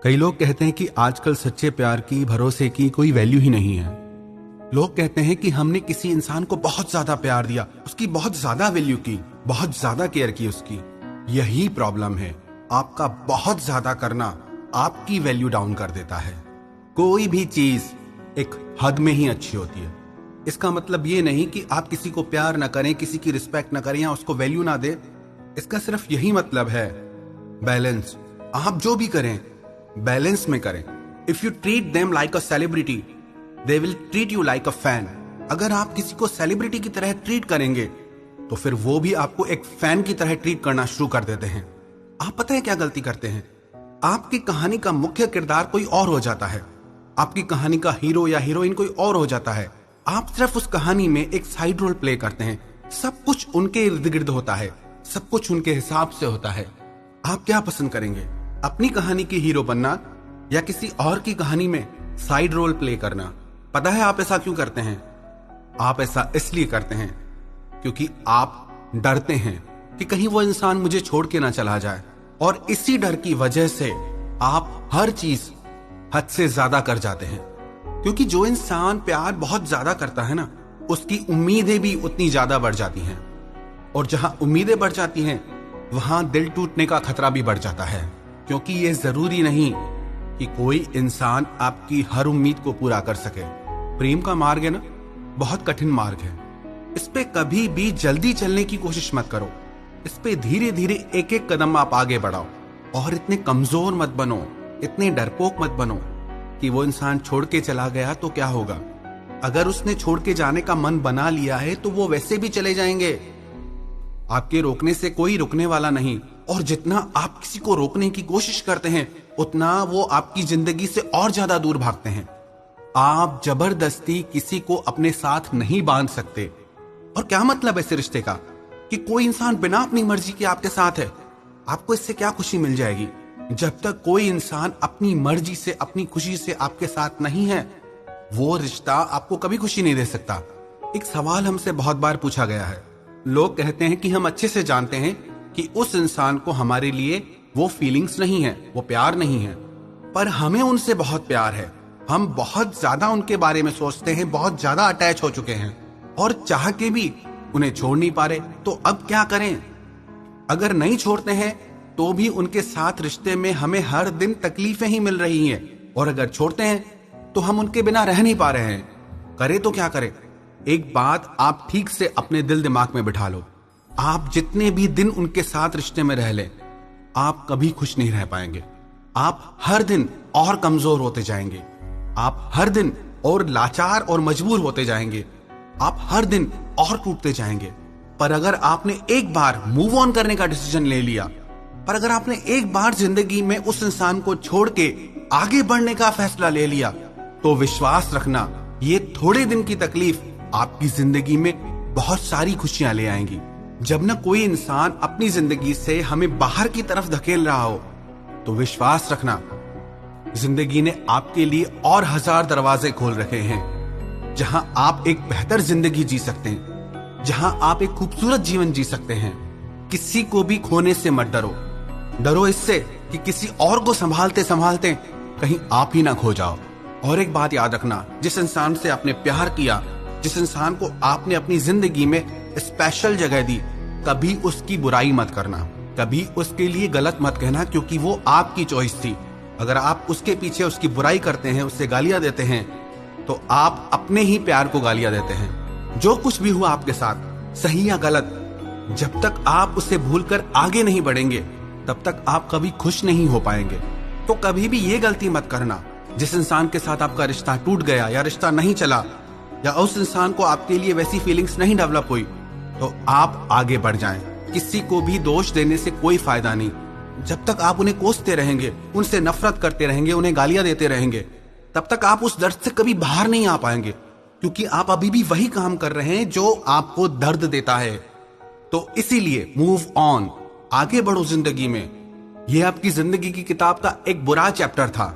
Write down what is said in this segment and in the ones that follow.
कई लोग कहते हैं कि आजकल सच्चे प्यार की, भरोसे की कोई वैल्यू ही नहीं है। लोग कहते हैं कि हमने किसी इंसान को बहुत ज्यादा प्यार दिया, उसकी बहुत ज्यादा वैल्यू की, बहुत ज्यादा केयर की उसकी। यही प्रॉब्लम है, आपका बहुत ज्यादा करना आपकी वैल्यू डाउन कर देता है। कोई भी चीज एक हद में ही अच्छी होती है। इसका मतलब ये नहीं कि आप किसी को प्यार ना करें, किसी की रिस्पेक्ट ना करें या उसको वैल्यू ना दे। इसका सिर्फ यही मतलब है बैलेंस। आप जो भी करें बैलेंस में करें। If you treat them like a celebrity, they will treat you like a fan. अगर आप किसी को सेलिब्रिटी की तरह ट्रीट करेंगे तो फिर वो भी आपको एक फैन की तरह ट्रीट करना शुरू कर देते हैं। आप पता है क्या गलती करते हैं? आपकी कहानी का मुख्य किरदार कोई और हो जाता है, आपकी कहानी का हीरो या हीरोइन कोई और हो जाता है। आप सिर्फ उस कहानी में एक साइड रोल प्ले करते हैं। सब कुछ उनके इर्द गिर्द होता है, सब कुछ उनके हिसाब से होता है। आप क्या पसंद करेंगे, अपनी कहानी के हीरो बनना या किसी और की कहानी में साइड रोल प्ले करना? पता है आप ऐसा क्यों करते हैं? आप ऐसा इसलिए करते हैं क्योंकि आप डरते हैं कि कहीं वो इंसान मुझे छोड़ के ना चला जाए, और इसी डर की वजह से आप हर चीज हद से ज्यादा कर जाते हैं। क्योंकि जो इंसान प्यार बहुत ज्यादा करता है ना, उसकी उम्मीदें भी उतनी ज्यादा बढ़ जाती हैं, और जहां उम्मीदें बढ़ जाती हैं वहां दिल टूटने का खतरा भी बढ़ जाता है। क्योंकि ये जरूरी नहीं कि कोई इंसान आपकी हर उम्मीद को पूरा कर सके। प्रेम का मार्ग है ना, बहुत कठिन मार्ग है। इस पे कभी भी जल्दी चलने की कोशिश मत करो। इस पे धीरे धीरे एक एक कदम आप आगे बढ़ाओ, और इतने कमजोर मत बनो, इतने डरपोक मत बनो कि वो इंसान छोड़ के चला गया तो क्या होगा। अगर उसने छोड़ के जाने का मन बना लिया है तो वो वैसे भी चले जाएंगे। आपके रोकने से कोई रुकने वाला नहीं, और जितना आप किसी को रोकने की कोशिश करते हैं उतना वो आपकी जिंदगी से और ज्यादा दूर भागते हैं। आप जबरदस्ती किसी को अपने साथ नहीं बांध सकते। और क्या मतलब ऐसे रिश्ते का कि कोई इंसान बिना अपनी मर्जी के आपके साथ है? आपको इससे क्या खुशी मिल जाएगी? जब तक कोई इंसान अपनी मर्जी से, अपनी खुशी से आपके साथ नहीं है, वो रिश्ता आपको कभी खुशी नहीं दे सकता। एक सवाल हमसे बहुत बार पूछा गया है। लोग कहते हैं कि हम अच्छे से जानते हैं कि उस इंसान को हमारे लिए वो फीलिंग्स नहीं है, वो प्यार नहीं है, पर हमें उनसे बहुत प्यार है। हम बहुत ज्यादा उनके बारे में सोचते हैं, बहुत ज्यादा अटैच हो चुके हैं, और चाह के भी उन्हें छोड़ नहीं पा रहे। तो अब क्या करें? अगर नहीं छोड़ते हैं तो भी उनके साथ रिश्ते में हमें हर दिन तकलीफें ही मिल रही हैं, और अगर छोड़ते हैं तो हम उनके बिना रह नहीं पा रहे हैं। करें तो क्या करें? एक बात आप ठीक से अपने दिल दिमाग में बिठा लो, आप जितने भी दिन उनके साथ रिश्ते में रह लें, आप कभी खुश नहीं रह पाएंगे। आप हर दिन और कमजोर होते जाएंगे, आप हर दिन और लाचार और मजबूर होते जाएंगे, आप हर दिन और टूटते जाएंगे। पर अगर आपने एक बार मूव ऑन करने का डिसीजन ले लिया, पर अगर आपने एक बार जिंदगी में उस इंसान को छोड़ के आगे बढ़ने का फैसला ले लिया, तो विश्वास रखना, ये थोड़े दिन की तकलीफ आपकी जिंदगी में बहुत सारी खुशियां ले आएंगी। जब न कोई इंसान अपनी जिंदगी से हमें बाहर की तरफ धकेल रहा हो, तो विश्वास रखना, जिंदगी ने आपके लिए और 1000 दरवाजे खोल रखे हैं, जहां आप एक बेहतर जिंदगी जी सकते हैं, जहां आप एक खूबसूरत जीवन जी सकते हैं। किसी को भी खोने से मत डरो। डरो इससे कि किसी और को संभालते संभालते कहीं आप ही ना खो जाओ। और एक बात याद रखना, जिस इंसान से आपने प्यार किया, जिस इंसान को आपने अपनी जिंदगी में स्पेशल जगह दी, कभी उसकी बुराई मत करना, कभी उसके लिए गलत मत कहना, क्योंकि वो आपकी चॉइस थी। अगर आप उसके पीछे उसकी बुराई करते हैं, उससे गालियां देते हैं, तो आप अपने ही प्यार को गालियां देते हैं। जो कुछ भी हुआ आपके साथ, सही या गलत, जब तक आप उसे भूलकर आगे नहीं बढ़ेंगे, तब तक आप कभी खुश नहीं हो पाएंगे। तो कभी भी ये गलती मत करना, जिस इंसान के साथ आपका रिश्ता टूट गया या रिश्ता नहीं चला, या उस इंसान को आपके लिए वैसी फीलिंग्स नहीं डेवलप हुई, तो आप आगे बढ़ जाएं। किसी को भी दोष देने से कोई फायदा नहीं। जब तक आप उन्हें कोसते रहेंगे, उनसे नफरत करते रहेंगे, उन्हें गालियां देते रहेंगे, तब तक आप उस दर्द से कभी बाहर नहीं आ पाएंगे, क्योंकि आप अभी भी वही काम कर रहे हैं जो आपको दर्द देता है। तो इसीलिए मूव ऑन, आगे बढ़ो जिंदगी में। यह आपकी जिंदगी की किताब का एक बुरा चैप्टर था,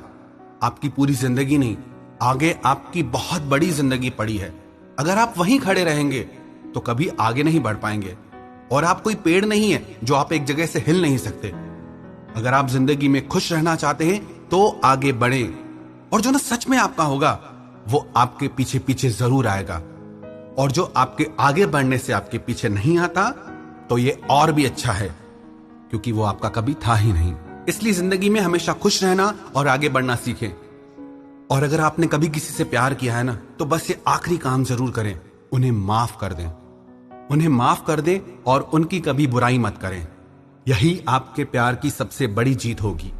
आपकी पूरी जिंदगी नहीं। आगे आपकी बहुत बड़ी जिंदगी पड़ी है। अगर आप वहीं खड़े रहेंगे तो कभी आगे नहीं बढ़ पाएंगे। और आप कोई पेड़ नहीं है जो आप एक जगह से हिल नहीं सकते। अगर आप जिंदगी में खुश रहना चाहते हैं तो आगे बढ़े, और जो ना सच में आपका होगा वो आपके पीछे पीछे जरूर आएगा, और जो आपके आगे बढ़ने से आपके पीछे नहीं आता तो ये और भी अच्छा है, क्योंकि वो आपका कभी था ही नहीं। इसलिए जिंदगी में हमेशा खुश रहना और आगे बढ़ना सीखें। और अगर आपने कभी किसी से प्यार किया है ना, तो बस ये आखिरी काम जरूर करें, उन्हें माफ कर दें। उन्हें माफ कर दें और उनकी कभी बुराई मत करें। यही आपके प्यार की सबसे बड़ी जीत होगी।